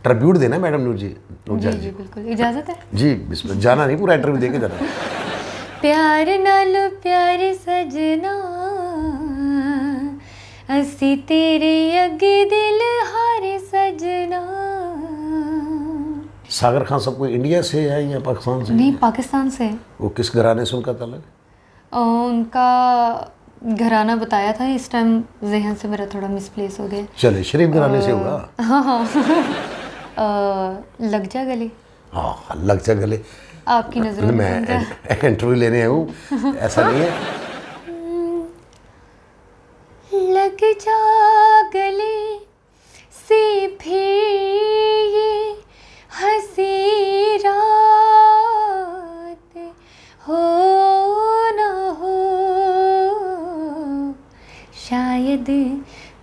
Tribute देना madam नूर जी, नूर जी जान जी जी। बिल्कुल, इजाज़त है। जी बिस्मिल्लाह, जाना नहीं, पूरा इंटरव्यू देके जाना। प्यार नाल प्यार सजना, असी तेरे अगे दिल हारे सजना। सागर खान सबको इंडिया से है या पाकिस्तान से? नहीं, पाकिस्तान से है। वो किस घराने से उनका ताल्लुक? उनका घराना बताया था, इस टाइम जहन से मेरा थोड़ा मिसप्लेस हो गया। चले शरीफ घराने से होगा। हाँ हाँ लग जा गले। हाँ लग जा गले। आपकी नज़रों में मैं समझा। इंटरव्यू लेने आया हूँ, ऐसा नहीं है। लग जा गले से फिर ये हंसी रात हो न हो, शायद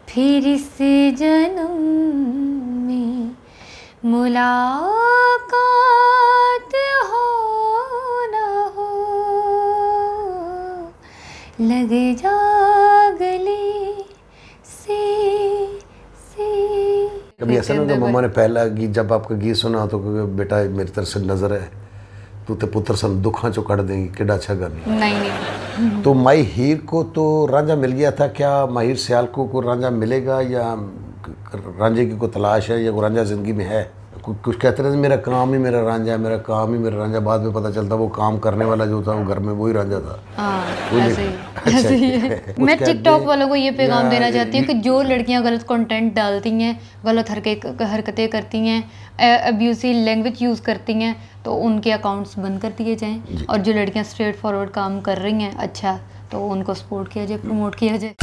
फिर इस जन्म में मुलाकात हो न हो। लग जा गले से। कभी ऐसा ना होगा मम्मा ने पहला गीत जब आपका गीत सुना तो क्योंकि बेटा मेरी तरफ से नजर है तू ते पुत्र सन दुखा चो कट देंगी, किड़ा अच्छा गानी। नहीं तो माही हीर को तो रांझा मिल गया था, क्या माहिर सियाल को रांझा मिलेगा या रांझे की कोई तलाश है या कोई रांझा जिंदगी में है? कुछ कहते रहे मेरा काम ही मेरा रांझा है, मेरा काम ही मेरा रांझा, बाद में पता चलता वो काम करने वाला जो था वो घर में वही रांझा था। हाँ, वो ऐसे ही अच्छा ऐसे ही है। मैं कुछ टिकटॉक कहते वालों को ये पैगाम या- देना चाहती हूँ कि जो लड़कियाँ गलत कंटेंट डालती हैं, गलत हरकतें करती हैं, अब्यूसिव लैंग्वेज यूज़ करती हैं, तो उनके अकाउंट्स बंद कर दिए जाएं। और जो लड़कियाँ स्ट्रेट फॉरवर्ड काम कर रही हैं अच्छा, तो उनको सपोर्ट किया जाए, प्रमोट किया जाए।